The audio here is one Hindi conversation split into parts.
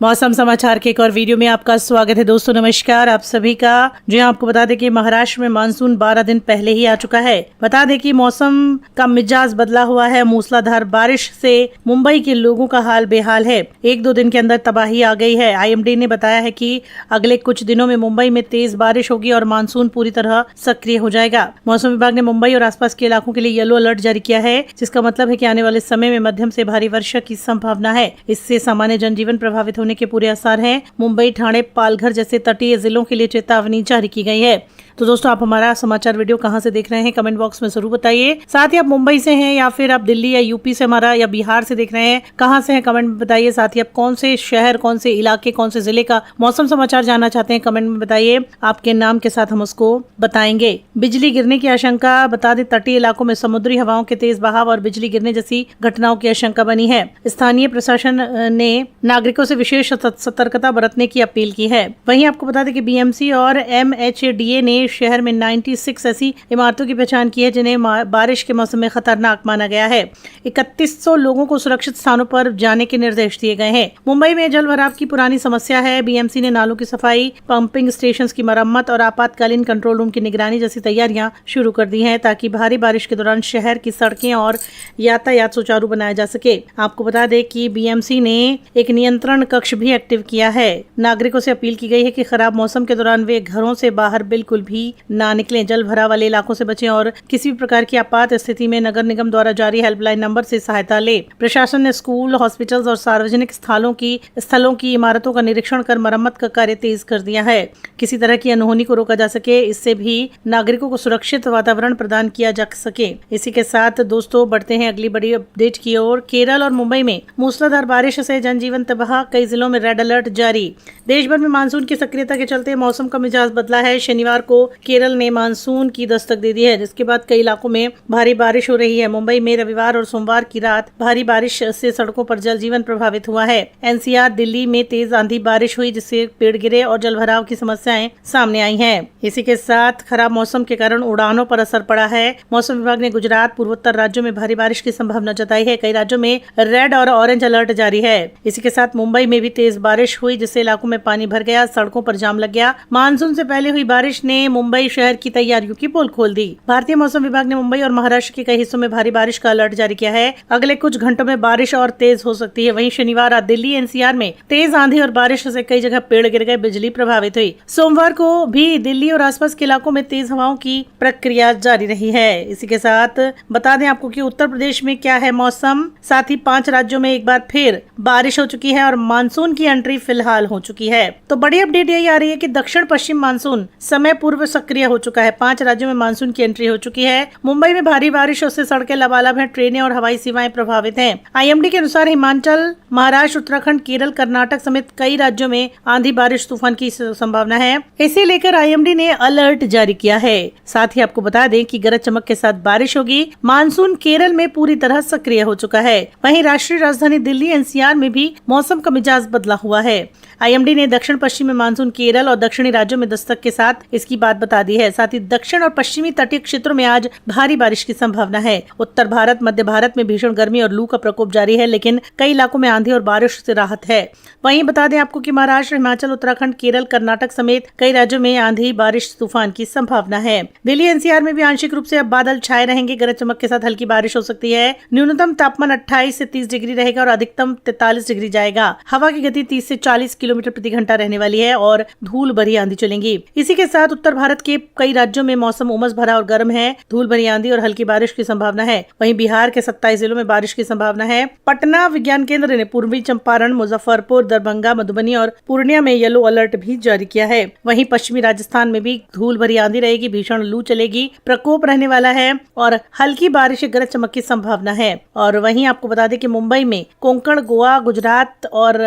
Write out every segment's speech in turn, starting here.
मौसम समाचार के एक और वीडियो में आपका स्वागत है। दोस्तों नमस्कार आप सभी का। जी हाँ, आपको बता दें कि महाराष्ट्र में मानसून 12 दिन पहले ही आ चुका है। बता दें कि मौसम का मिजाज बदला हुआ है। मूसलाधार बारिश से मुंबई के लोगों का हाल बेहाल है। 1-2 दिन के अंदर तबाही आ गई है। आईएमडी ने बताया है कि अगले कुछ दिनों में मुंबई में तेज बारिश होगी और मानसून पूरी तरह सक्रिय हो जाएगा। मौसम विभाग ने मुंबई और आसपास के इलाकों के लिए येलो अलर्ट जारी किया है, जिसका मतलब है कि आने वाले समय में मध्यम से भारी वर्षा की संभावना है। इससे सामान्य जनजीवन प्रभावित होने के पूरे आसार हैं। मुंबई, ठाणे, पालघर जैसे तटीय जिलों के लिए चेतावनी जारी की गई है। तो दोस्तों आप हमारा समाचार वीडियो कहां से देख रहे हैं कमेंट बॉक्स में जरूर बताइए। साथ ही आप मुंबई से हैं या फिर आप दिल्ली या यूपी से हमारा या बिहार से देख रहे हैं, कहां से हैं कमेंट में बताइए। साथ ही आप कौन से शहर, कौन से इलाके, कौन से जिले का मौसम समाचार जानना चाहते हैं कमेंट में बताइए। आपके नाम के साथ हम उसको बताएंगे। बिजली गिरने की आशंका, बता दें तटीय इलाकों में समुद्री हवाओं के तेज बहाव और बिजली गिरने जैसी घटनाओं की आशंका बनी है। स्थानीय प्रशासन ने नागरिकों से विशेष सतर्कता बरतने की अपील की है। वहीं आपको बता दें कि बीएमसी और एमएचडीए ने शहर में 96 ऐसी इमारतों की पहचान की है जिन्हें बारिश के मौसम में खतरनाक माना गया है। 3100 लोगों को सुरक्षित स्थानों पर जाने के निर्देश दिए गए हैं। मुंबई में जल भराव की पुरानी समस्या है। बीएमसी ने नालों की सफाई, पंपिंग स्टेशन की मरम्मत और आपातकालीन कंट्रोल रूम की निगरानी जैसी तैयारियां शुरू कर दी हैं, ताकि भारी बारिश के दौरान शहर की सड़कें और यातायात सुचारू बनाया जा सके। आपको बता दें कि बीएमसी ने एक नियंत्रण कक्ष भी एक्टिव किया है। नागरिकों से अपील की गई है कि खराब मौसम के दौरान वे घरों से बाहर बिल्कुल भी ना निकलें, जल भराव वाले इलाकों से बचें और किसी भी प्रकार की आपात स्थिति में नगर निगम द्वारा जारी हेल्पलाइन नंबर से सहायता ले। प्रशासन ने स्कूल, हॉस्पिटल्स और सार्वजनिक स्थलों की इमारतों का निरीक्षण कर मरम्मत का कार्य तेज कर दिया है। किसी तरह की अनहोनी को रोका जा सके, इससे भी नागरिकों को सुरक्षित वातावरण प्रदान किया जा सके। इसी के साथ दोस्तों बढ़ते हैं अगली बड़ी अपडेट की ओर। केरल और मुंबई में मूसलाधार बारिश से जनजीवन तबाह, कई जिलों में रेड अलर्ट जारी। देश भर में मानसून की सक्रियता के चलते मौसम का मिजाज बदला है। शनिवार को केरल ने मानसून की दस्तक दे दी है, जिसके बाद कई इलाकों में भारी बारिश हो रही है। मुंबई में रविवार और सोमवार की रात भारी बारिश से सड़कों पर जनजीवन प्रभावित हुआ है। एनसीआर दिल्ली में तेज आंधी बारिश हुई, जिससे पेड़ गिरे और जलभराव की समस्याएं सामने आई हैं। इसी के साथ खराब मौसम के कारण उड़ानों पर असर पड़ा है। मौसम विभाग ने गुजरात, पूर्वोत्तर राज्यों में भारी बारिश की संभावना जताई है। कई राज्यों में रेड और ऑरेंज अलर्ट जारी है। इसी के साथ मुंबई में भी तेज बारिश हुई, जिससे इलाकों में पानी भर गया, सड़कों पर जाम लग गया। मानसून से पहले हुई बारिश ने मुंबई शहर की तैयारियों की पोल खोल दी। भारतीय मौसम विभाग ने मुंबई और महाराष्ट्र के कई हिस्सों में भारी बारिश का अलर्ट जारी किया है। अगले कुछ घंटों में बारिश और तेज हो सकती है। वहीं शनिवार रात दिल्ली एनसीआर में तेज आंधी और बारिश से कई जगह पेड़ गिर गए, बिजली प्रभावित हुई। सोमवार को भी दिल्ली और आसपास के इलाकों में तेज हवाओं की प्रक्रिया जारी रही है। इसी के साथ बता दें आपको कि उत्तर प्रदेश में क्या है मौसम। साथ ही 5 राज्यों में एक बार फिर बारिश हो चुकी है और मानसून की एंट्री फिलहाल हो चुकी है। तो बड़ी अपडेट यही आ रही है कि दक्षिण पश्चिम मानसून समय पूर्व सक्रिय हो चुका है। 5 राज्यों में मानसून की एंट्री हो चुकी है। मुंबई में भारी बारिश से सड़कें लबालब हैं, ट्रेनें और हवाई सेवाएं प्रभावित हैं। आईएमडी के अनुसार हिमाचल, महाराष्ट्र, उत्तराखंड, केरल, कर्नाटक समेत कई राज्यों में आंधी बारिश तूफान की संभावना है। इसे लेकर आईएमडी ने अलर्ट जारी किया है। साथ ही आपको बता दें कि गरज चमक के साथ बारिश होगी। मानसून केरल में पूरी तरह सक्रिय हो चुका है। वहीं राष्ट्रीय राजधानी दिल्ली एनसीआर में भी मौसम का मिजाज बदला हुआ है। आईएमडी ने दक्षिण पश्चिम में मानसून केरल और दक्षिणी राज्यों में दस्तक के साथ इसकी बात बता दी है। साथ ही दक्षिण और पश्चिमी तटीय क्षेत्रों में आज भारी बारिश की संभावना है। उत्तर भारत, मध्य भारत में भीषण गर्मी और लू का प्रकोप जारी है, लेकिन कई इलाकों में आंधी और बारिश से राहत है। वहीं बता दें आपको कि महाराष्ट्र, हिमाचल, उत्तराखंड, केरल, कर्नाटक समेत कई राज्यों में आंधी, बारिश, तूफान की संभावना है। दिल्ली एनसीआर में भी आंशिक रूप से अब बादल छाए रहेंगे। गरज चमक के साथ हल्की बारिश हो सकती है। न्यूनतम तापमान 28 से 30 डिग्री रहेगा और अधिकतम 43 डिग्री जाएगा। हवा की गति 30 से 40 किलोमीटर प्रति घंटा रहने वाली है और धूल भरी आंधी चलेंगी। इसी के साथ उत्तर भारत के कई राज्यों में मौसम उमस भरा और गर्म है। धूल भरी आंधी और हल्की बारिश की संभावना है। वहीं बिहार के 27 जिलों में बारिश की संभावना है। पटना विज्ञान केंद्र ने पूर्वी चंपारण, मुजफ्फरपुर, दरभंगा, मधुबनी और पूर्णिया में येलो अलर्ट भी जारी किया है। वहीं पश्चिमी राजस्थान में भी धूल भरी आंधी रहेगी, भीषण लू चलेगी, प्रकोप रहने वाला है और हल्की बारिश, गरज चमक की संभावना है। और वहीं आपको बता दें कि मुंबई में, कोंकण, गोवा, गुजरात और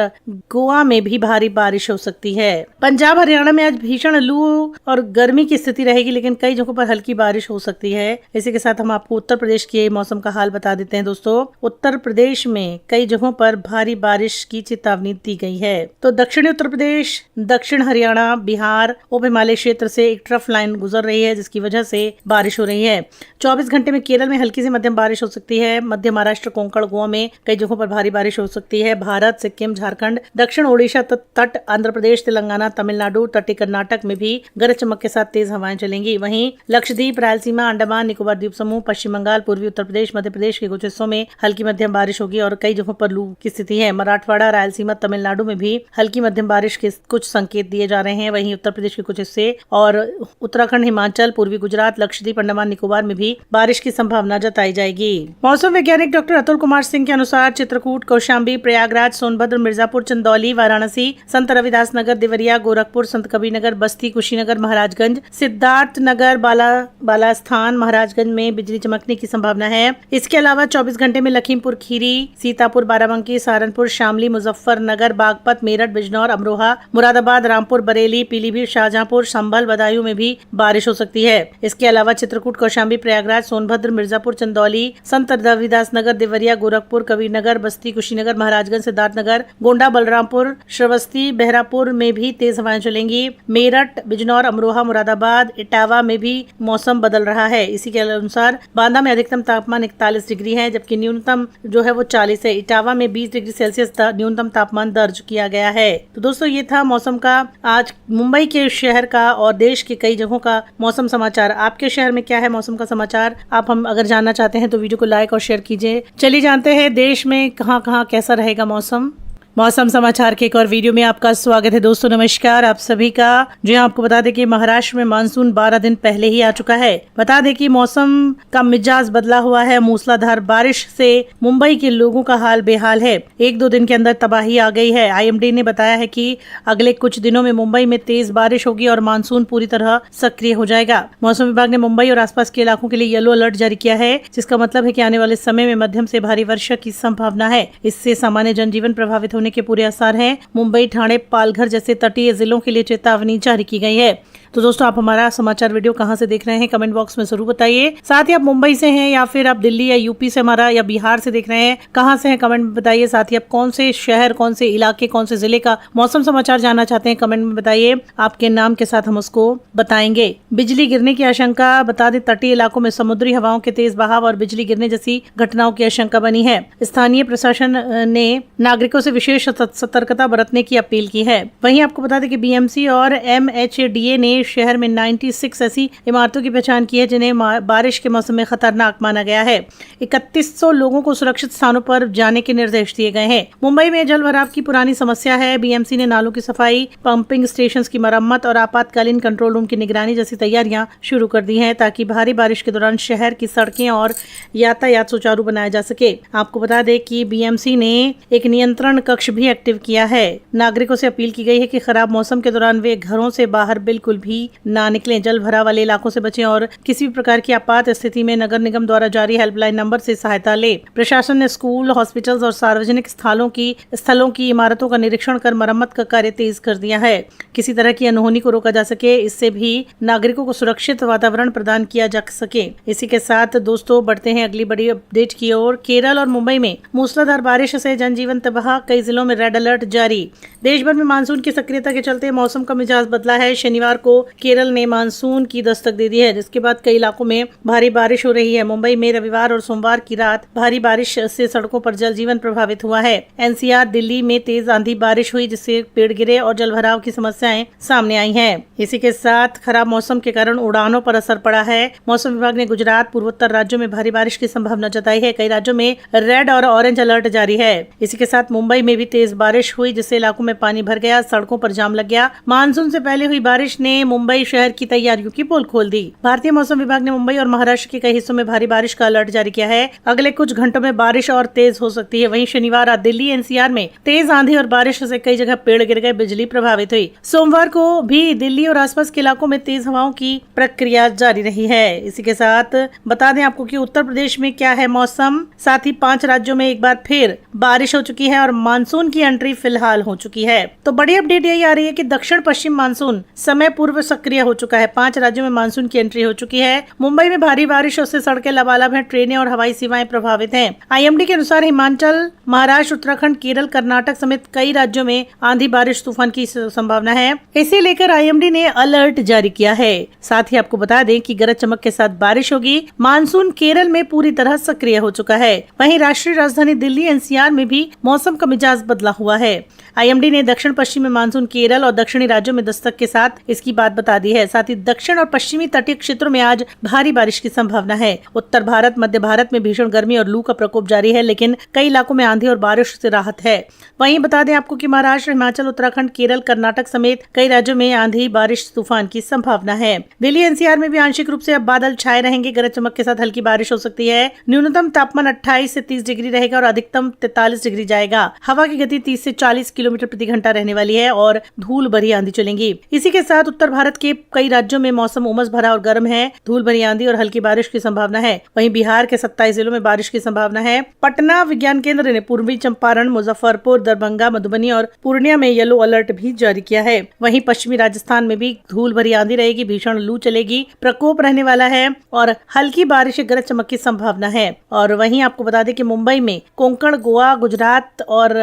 गोवा में भी भारी बारिश हो सकती है। पंजाब, हरियाणा में आज भीषण लू और गर्मी की स्थिति रहेगी, लेकिन कई जगहों पर हल्की बारिश हो सकती है। इसी के साथ हम आपको उत्तर प्रदेश के मौसम का हाल बता देते हैं। दोस्तों, उत्तर प्रदेश में कई जगहों पर भारी बारिश की चेतावनी दी गई है। तो दक्षिणी उत्तर प्रदेश, दक्षिण हरियाणा, बिहार, उप हिमालय क्षेत्र से एक ट्रफ लाइन गुजर रही है, जिसकी वजह से बारिश हो रही है। 24 घंटे में केरल में हल्की से मध्यम बारिश हो सकती है। मध्य महाराष्ट्र, कोंकण, गोवा में कई जगहों पर भारी बारिश हो सकती है। भारत, सिक्किम, झारखंड, दक्षिण ओडिशा तट, आंध्र प्रदेश, तेलंगाना, तमिलनाडु, तटीय कर्नाटक में भी गरज चमक के साथ तेज हवाएं चलेंगी। वहीं लक्षद्वीप, रायलसीमा, अंडमान निकोबार द्वीप समूह, पश्चिम बंगाल, पूर्वी उत्तर प्रदेश, मध्य प्रदेश के कुछ हिस्सों में हल्की मध्यम बारिश होगी और कई जगहों पर लू की स्थिति है। मराठवाड़ा, रायलसीमा, तमिलनाडु में भी हल्की मध्यम बारिश के कुछ संकेत दिए जा रहे हैं। वहीं उत्तर प्रदेश के कुछ हिस्से और उत्तराखंड, हिमाचल, पूर्वी गुजरात, लक्षद्वीप, अंडमान निकोबार में भी बारिश की संभावना जताई जाएगी। मौसम वैज्ञानिक डॉक्टर अतुल कुमार सिंह के अनुसार चित्रकूट, कौशाम्बी, प्रयागराज, सोनभद्र, मिर्जापुर, चंदौली, वाराणसी, संत रविदास नगर, देवरिया, गोरखपुर, संत कबीरनगर, बस्ती, कुशीनगर, महाराजगंज, सिद्धार्थनगर, बालास्थान, महाराजगंज में बिजली चमकने की संभावना है। इसके अलावा 24 घंटे में लखीमपुर खीरी, सीतापुर, बाराबंकी, सहारनपुर, शामली, मुजफ्फरनगर, बागपत, मेरठ, बिजनौर, अमरोहा, मुरादाबाद, रामपुर, बरेली, पीलीभीत, शाहजहांपुर, संभल, बदायूं में भी बारिश हो सकती है। इसके अलावा चित्रकूट, कौशाम्बी, प्रयागराज, सोनभद्र, मिर्जापुर, चंदौली, संत रविदास नगर, देवरिया, गोरखपुर, कबीरनगर, बस्ती, कुशीनगर, महाराजगंज, सिद्धार्थनगर, गोंडा, बलरामपुर, श्रावस्ती, बहरापुर में भी तेज हवाएं चलेंगी। मेरठ, बिजनौर, अमरोहा, मुरादाबाद, इटावा में भी मौसम बदल रहा है। इसी के अनुसार बांदा में अधिकतम तापमान 41 डिग्री है, जबकि न्यूनतम जो है वो 40 है। इटावा में 20 डिग्री सेल्सियस न्यूनतम तापमान दर्ज किया गया है। तो दोस्तों, ये था मौसम का आज मुंबई के शहर का और देश के कई जगहों का मौसम समाचार। आपके शहर में क्या है मौसम का समाचार, आप हम अगर जानना चाहते हैं तो वीडियो को लाइक और शेयर कीजिए। चलिए जानते हैं देश में कहां कहां कैसा रहेगा मौसम। मौसम समाचार के एक और वीडियो में आपका स्वागत है। दोस्तों नमस्कार आप सभी का। जी आपको बता दें कि महाराष्ट्र में मानसून 12 दिन पहले ही आ चुका है। बता दें कि मौसम का मिजाज बदला हुआ है। मूसलाधार बारिश से मुंबई के लोगों का हाल बेहाल है। 1-2 दिन के अंदर तबाही आ गई है। IMD ने बताया है कि अगले कुछ दिनों में मुंबई में तेज बारिश होगी और मानसून पूरी तरह सक्रिय हो जाएगा। मौसम विभाग ने मुंबई और आसपास के इलाकों के लिए येलो अलर्ट जारी किया है, जिसका मतलब है कि आने वाले समय में मध्यम से भारी वर्षा की संभावना है। इससे सामान्य जनजीवन प्रभावित होने के पूरे आसार हैं। मुंबई, ठाणे, पालघर जैसे तटीय जिलों के लिए चेतावनी जारी की गई है। तो दोस्तों, आप हमारा समाचार वीडियो कहां से देख रहे हैं कमेंट बॉक्स में जरूर बताइए। साथ ही आप मुंबई से हैं या फिर आप दिल्ली या यूपी से हमारा या बिहार से देख रहे हैं, कहां से हैं कमेंट में बताइए। साथ ही आप कौन से शहर, कौन से इलाके, कौन से जिले का मौसम समाचार जानना चाहते हैं कमेंट में बताइए। आपके नाम के साथ हम उसको बताएंगे। बिजली गिरने की आशंका, बता दें तटीय इलाकों में समुद्री हवाओं के तेज बहाव और बिजली गिरने जैसी घटनाओं की आशंका बनी है। स्थानीय प्रशासन ने नागरिकों से विशेष सतर्कता बरतने की अपील की है। वहीं आपको बता दें कि BMC और MHDA ने शहर में 96 ऐसी इमारतों की पहचान की है जिन्हें बारिश के मौसम में खतरनाक माना गया है। 3100 लोगों को सुरक्षित स्थानों पर जाने के निर्देश दिए गए हैं। मुंबई में जल भराव की पुरानी समस्या है। BMC ने नालों की सफाई, पंपिंग स्टेशन की मरम्मत और आपातकालीन कंट्रोल रूम की निगरानी जैसी तैयारियां शुरू कर दी हैं, ताकि भारी बारिश के दौरान शहर की सड़कें और यातायात सुचारू बनाया जा सके। आपको बता दें कि BMC ने एक नियंत्रण कक्ष भी एक्टिव किया है। नागरिकों से अपील की गई है कि खराब मौसम के दौरान वे घरों से बाहर बिल्कुल भी ना निकलें, जल भराव वाले इलाकों से बचें और किसी भी प्रकार की आपात स्थिति में नगर निगम द्वारा जारी हेल्पलाइन नंबर से सहायता ले। प्रशासन ने स्कूल, हॉस्पिटल्स और सार्वजनिक स्थलों की इमारतों का निरीक्षण कर मरम्मत का कार्य तेज कर दिया है। किसी तरह की अनहोनी को रोका जा सके, इससे भी नागरिकों को सुरक्षित वातावरण प्रदान किया जा सके। इसी के साथ दोस्तों बढ़ते हैं अगली बड़ी अपडेट की ओर। केरल और मुंबई में मूसलाधार बारिश से जनजीवन तबाह, कई जिलों में रेड अलर्ट जारी। देश भर में मानसून की सक्रियता के चलते मौसम का मिजाज बदला है। शनिवार को केरल ने मानसून की दस्तक दे दी है, जिसके बाद कई इलाकों में भारी बारिश हो रही है। मुंबई में रविवार और सोमवार की रात भारी बारिश से सड़कों पर जनजीवन प्रभावित हुआ है। NCR दिल्ली में तेज आंधी बारिश हुई, जिससे पेड़ गिरे और जलभराव की समस्याएं सामने आई हैं। इसी के साथ खराब मौसम के कारण उड़ानों पर असर पड़ा है। मौसम विभाग ने गुजरात, पूर्वोत्तर राज्यों में भारी बारिश की संभावना जताई है। कई राज्यों में रेड और ऑरेंज अलर्ट जारी है। इसी के साथ मुंबई में भी तेज बारिश हुई, जिससे इलाकों में पानी भर गया, सड़कों पर जाम लग गया। मानसून से पहले हुई बारिश ने मुंबई शहर की तैयारियों की पोल खोल दी। भारतीय मौसम विभाग ने मुंबई और महाराष्ट्र के कई हिस्सों में भारी बारिश का अलर्ट जारी किया है। अगले कुछ घंटों में बारिश और तेज हो सकती है। वहीं शनिवार रात दिल्ली NCR में तेज आंधी और बारिश से कई जगह पेड़ गिर गए, बिजली प्रभावित हुई। सोमवार को भी दिल्ली और आसपास के इलाकों में तेज हवाओं की प्रक्रिया जारी रही है। इसी के साथ बता दें आपको कि उत्तर प्रदेश में क्या है मौसम। साथ ही 5 राज्यों में एक बार फिर बारिश हो चुकी है और मानसून की एंट्री फिलहाल हो चुकी है। तो बड़ी अपडेट यही आ रही है कि दक्षिण पश्चिम मानसून समय पूर्व पूर्व सक्रिय हो चुका है। 5 राज्यों में मानसून की एंट्री हो चुकी है। मुंबई में भारी बारिश से सड़कें लबालब हैं, ट्रेनें और हवाई सेवाएं प्रभावित हैं। IMD के अनुसार हिमाचल, महाराष्ट्र, उत्तराखंड, केरल, कर्नाटक समेत कई राज्यों में आंधी, बारिश, तूफान की संभावना है। इसे लेकर IMD ने अलर्ट जारी किया है। साथ ही आपको बता दें कि गरज चमक के साथ बारिश होगी। मानसून केरल में पूरी तरह सक्रिय हो चुका है। वहीं राष्ट्रीय राजधानी दिल्ली NCR में भी मौसम का मिजाज बदला हुआ है। IMD ने दक्षिण पश्चिमी मानसून केरल और दक्षिणी राज्यों में दस्तक के साथ इसकी बात बता दी है। साथ ही दक्षिण और पश्चिमी तटीय क्षेत्रों में आज भारी बारिश की संभावना है। उत्तर भारत, मध्य भारत में भीषण गर्मी और लू का प्रकोप जारी है, लेकिन कई इलाकों में आंधी और बारिश से राहत है। वहीं बता दें आपको कि महाराष्ट्र, हिमाचल, उत्तराखंड, केरल, कर्नाटक समेत कई राज्यों में आंधी, बारिश, तूफान की संभावना है। दिल्ली NCR में भी आंशिक रूप से अब बादल छाए रहेंगे। गरज चमक के साथ हल्की बारिश हो सकती है। न्यूनतम तापमान 28 से 30 डिग्री रहेगा और अधिकतम 43 डिग्री जाएगा। हवा की गति 30 से 40 किलोमीटर प्रति घंटा रहने वाली है और धूल भरी आंधी चलेंगी। इसी के साथ उत्तर भारत के कई राज्यों में मौसम उमस भरा और गर्म है। धूल भरी आंधी और हल्की बारिश की संभावना है। वहीं बिहार के 27 जिलों में बारिश की संभावना है। पटना विज्ञान केंद्र ने पूर्वी चंपारण, मुजफ्फरपुर, दरभंगा, मधुबनी और पूर्णिया में येलो अलर्ट भी जारी किया है। वहीं पश्चिमी राजस्थान में भी धूल भरी आंधी रहेगी, भीषण लू चलेगी, प्रकोप रहने वाला है और हल्की बारिश, गरज चमक की संभावना है। और वहीं आपको बता दें कि मुंबई में, कोंकण, गोवा, गुजरात और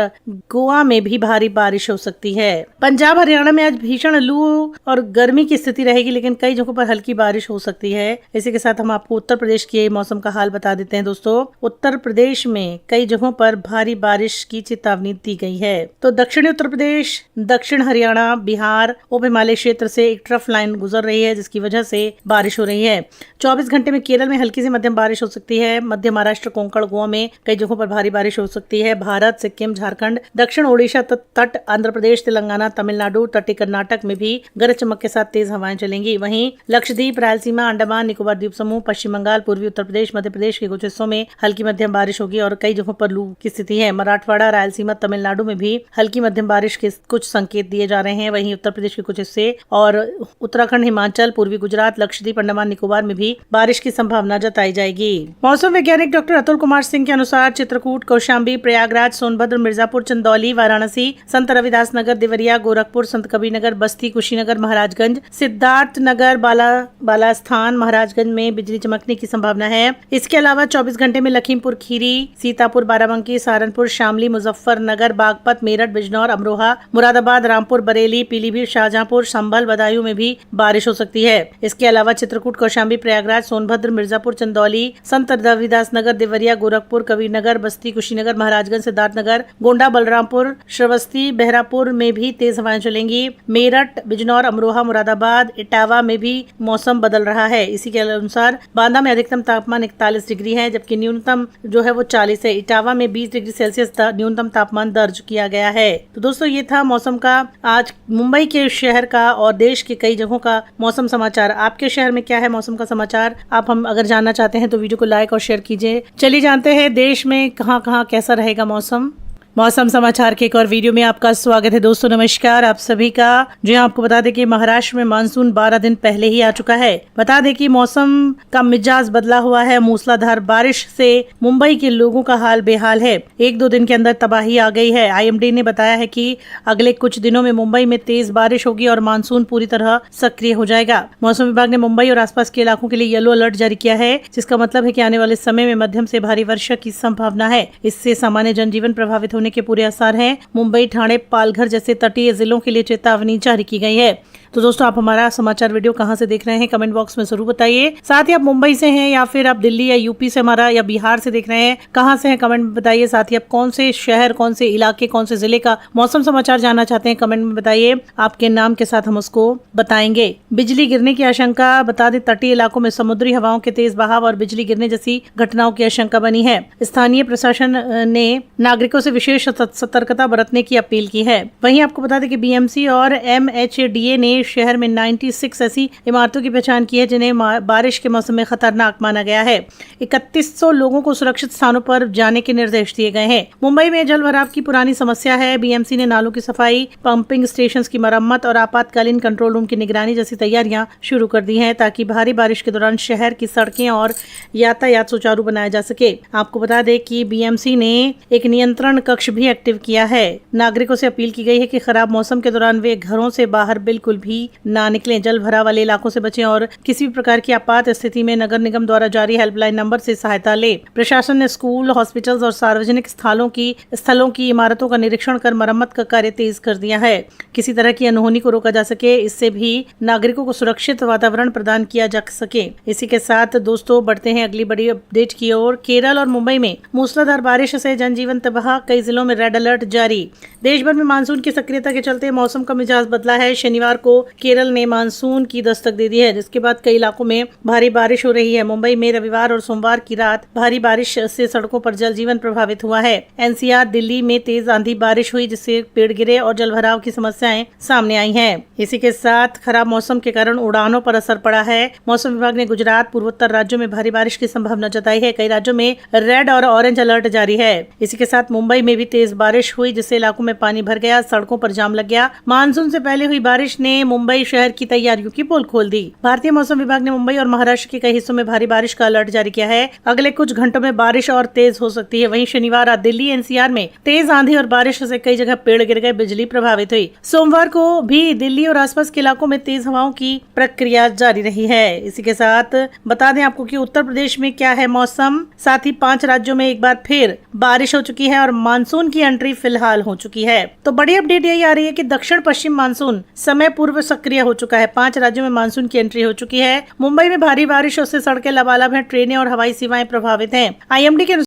गोवा में भी भारी बारिश हो सकती है। पंजाब, हरियाणा में आज भीषण लू और गर्मी की स्थिति रहेगी, लेकिन कई जगहों पर हल्की बारिश हो सकती है। इसी के साथ हम आपको उत्तर प्रदेश के मौसम का हाल बता देते हैं। दोस्तों, उत्तर प्रदेश में कई जगहों पर भारी बारिश की चेतावनी दी गई है। तो दक्षिणी उत्तर प्रदेश, दक्षिण हरियाणा, बिहार, उप हिमालय क्षेत्र से एक ट्रफ लाइन गुजर रही है, जिसकी वजह से बारिश हो रही है। 24 घंटे में केरल में हल्की से मध्यम बारिश हो सकती है। मध्य महाराष्ट्र, कोंकण, गोवा में कई जगहों पर भारी बारिश हो सकती है। भारत, सिक्किम, झारखंड, दक्षिण ओडिशा तट, आंध्र प्रदेश, तेलंगाना, तमिलनाडु, तटीय कर्नाटक में भी गरज चमक के साथ तेज हवाएं चलेंगी। वहीं लक्षद्वीप, रायलसीमा, अंडमान निकोबार द्वीप समूह, पश्चिम बंगाल, पूर्वी उत्तर प्रदेश, मध्य प्रदेश के कुछ हिस्सों में हल्की मध्यम बारिश होगी और कई जगहों पर लू की स्थिति है। मराठवाड़ा, रायलसीमा, तमिलनाडु में भी हल्की मध्यम बारिश के कुछ संकेत दिए जा रहे हैं। वहीं उत्तर प्रदेश के कुछ हिस्से और उत्तराखंड, हिमाचल, पूर्वी गुजरात, लक्षद्वीप, अंडमान निकोबार में भी बारिश की संभावना जताई जाएगी। मौसम वैज्ञानिक डॉक्टर अतुल कुमार सिंह के अनुसार चित्रकूट, कौशाम्बी, प्रयागराज, सोनभद्र, मिर्जापुर, चंदौली, वाराणसी, संत रविदास नगर, देवरिया, गोरखपुर, संत कबीरनगर, बस्ती, कुशीनगर, महाराजगंज, सिद्धार्थनगर, बालास्थान, महाराजगंज में बिजली चमकने की संभावना है। इसके अलावा 24 घंटे में लखीमपुर खीरी, सीतापुर, बाराबंकी, सहारनपुर, शामली, मुजफ्फरनगर, बागपत, मेरठ, बिजनौर, अमरोहा, मुरादाबाद, रामपुर, बरेली, पीलीभीत, शाहजहांपुर, संभल, बदायूं में भी बारिश हो सकती है। इसके अलावा चित्रकूट, कौशाम्बी, प्रयागराज, सोनभद्र, मिर्जापुर, चंदौली, संत रविदास नगर, देवरिया, गोरखपुर, कबीरनगर, बस्ती, कुशीनगर, महाराजगंज, सिद्धार्थनगर, गोंडा, बलरामपुर, श्रावस्ती, बहरापुर में भी तेज हवाएं चलेंगी। मेरठ, बिजनौर, अमरोहा, मुरादाबाद, इटावा में भी मौसम बदल रहा है। इसी के अनुसार बांदा में अधिकतम तापमान 41 डिग्री है, जबकि न्यूनतम जो है वो 40 है। इटावा में 20 डिग्री सेल्सियस न्यूनतम तापमान दर्ज किया गया है। तो दोस्तों, ये था मौसम का आज मुंबई के शहर का और देश के कई जगहों का मौसम समाचार। आपके शहर में क्या है मौसम का समाचार, आप हम अगर जानना चाहते हैं तो वीडियो को लाइक और शेयर कीजिए। चलिए जानते हैं देश में कहां कहां कैसा रहेगा मौसम। मौसम समाचार के एक और वीडियो में आपका स्वागत है। दोस्तों नमस्कार, आप सभी का। जी आपको बता दें कि महाराष्ट्र में मानसून 12 दिन पहले ही आ चुका है। बता दें कि मौसम का मिजाज बदला हुआ है। मूसलाधार बारिश से मुंबई के लोगों का हाल बेहाल है। 1-2 दिन के अंदर तबाही आ गई है। IMD ने बताया है कि अगले कुछ दिनों में मुंबई में तेज बारिश होगी और मानसून पूरी तरह सक्रिय हो जाएगा। मौसम विभाग ने मुंबई और आसपास के इलाकों के लिए येलो अलर्ट जारी किया है, जिसका मतलब है कि आने वाले समय में मध्यम से भारी वर्षा की संभावना है। इससे सामान्य जनजीवन प्रभावित होने के पूरे आसार हैं। मुंबई, ठाणे, पालघर जैसे तटीय जिलों के लिए चेतावनी जारी की गई है। तो दोस्तों, आप हमारा समाचार वीडियो कहां से देख रहे हैं कमेंट बॉक्स में जरूर बताइए। साथ ही आप मुंबई से हैं या फिर आप दिल्ली या यूपी से हमारा या बिहार से देख रहे हैं, कहां से हैं कमेंट में बताइए। साथ ही आप कौन से शहर, कौन से इलाके, कौन से जिले का मौसम समाचार जानना चाहते हैं कमेंट में बताइए। आपके नाम के साथ हम उसको बताएंगे। बिजली गिरने की आशंका, बता दें तटीय इलाकों में समुद्री हवाओं के तेज बहाव और बिजली गिरने जैसी घटनाओं की आशंका बनी है। स्थानीय प्रशासन ने नागरिकों से विशेष सतर्कता बरतने की अपील की है। वहीं आपको बता दें कि BMC और MHDA ने शहर में 96 ऐसी इमारतों की पहचान की है जिन्हें बारिश के मौसम में खतरनाक माना गया है। 3100 लोगों को सुरक्षित स्थानों पर जाने के निर्देश दिए गए हैं। मुंबई में जल भराव की पुरानी समस्या है। BMC ने नालों की सफाई, पंपिंग स्टेशंस की मरम्मत और आपातकालीन कंट्रोल रूम की निगरानी जैसी तैयारियां शुरू कर दी हैं, ताकि भारी बारिश के दौरान शहर की सड़कें और यातायात सुचारू बनाया जा सके। आपको बता दें कि BMC ने एक नियंत्रण कक्ष भी एक्टिव किया है। नागरिकों से अपील की गई है कि खराब मौसम के दौरान वे घरों से बाहर बिल्कुल भी भी ना निकलें, जल भराव वाले इलाकों से बचें और किसी भी प्रकार की आपात स्थिति में नगर निगम द्वारा जारी हेल्पलाइन नंबर से सहायता ले। प्रशासन ने स्कूल, हॉस्पिटल्स और सार्वजनिक स्थलों की इमारतों का निरीक्षण कर मरम्मत का कार्य तेज कर दिया है। किसी तरह की अनहोनी को रोका जा सके, इससे भी नागरिकों को सुरक्षित वातावरण प्रदान किया जा सके। इसी के साथ दोस्तों बढ़ते हैं अगली बड़ी अपडेट की ओर। केरल और मुंबई में मूसलाधार बारिश से जनजीवन तबाह, कई जिलों में रेड अलर्ट जारी। देश भर में मानसून की सक्रियता के चलते मौसम का मिजाज बदला है। शनिवार को केरल ने मानसून की दस्तक दे दी है, जिसके बाद कई इलाकों में भारी बारिश हो रही है। मुंबई में रविवार और सोमवार की रात भारी बारिश से सड़कों पर जनजीवन प्रभावित हुआ है। एनसीआर दिल्ली में तेज आंधी बारिश हुई, जिससे पेड़ गिरे और जलभराव की समस्याएं सामने आई हैं। इसी के साथ खराब मौसम के कारण उड़ानों पर असर पड़ा है। मौसम विभाग ने गुजरात, पूर्वोत्तर राज्यों में भारी बारिश की संभावना जताई है। कई राज्यों में रेड और ऑरेंज अलर्ट जारी है। इसी के साथ मुंबई में भी तेज बारिश हुई, जिससे इलाकों में पानी भर गया, सड़कों पर जाम लग गया। मानसून से पहले हुई बारिश ने मुंबई शहर की तैयारियों की पोल खोल दी। भारतीय मौसम विभाग ने मुंबई और महाराष्ट्र के कई हिस्सों में भारी बारिश का अलर्ट जारी किया है। अगले कुछ घंटों में बारिश और तेज हो सकती है। वहीं शनिवार रात दिल्ली एनसीआर में तेज आंधी और बारिश से कई जगह पेड़ गिर गए, बिजली प्रभावित हुई। सोमवार को भी दिल्ली और आसपास के इलाकों में तेज हवाओं की प्रक्रिया जारी रही है। इसी के साथ बता दें आपको कि उत्तर प्रदेश में क्या है मौसम। साथ ही 5 राज्यों में एक बार फिर बारिश हो चुकी है और मानसून की एंट्री फिलहाल हो चुकी है। तो बड़ी अपडेट यही आ रही है कि दक्षिण पश्चिम मानसून समय पूर्व सक्रिय हो चुका है। 5 राज्यों में मानसून की एंट्री हो चुकी है। मुंबई में भारी बारिश से सड़कें लबालब हैं, ट्रेनें और हवाई सेवाएं प्रभावित हैं। आईएमडी के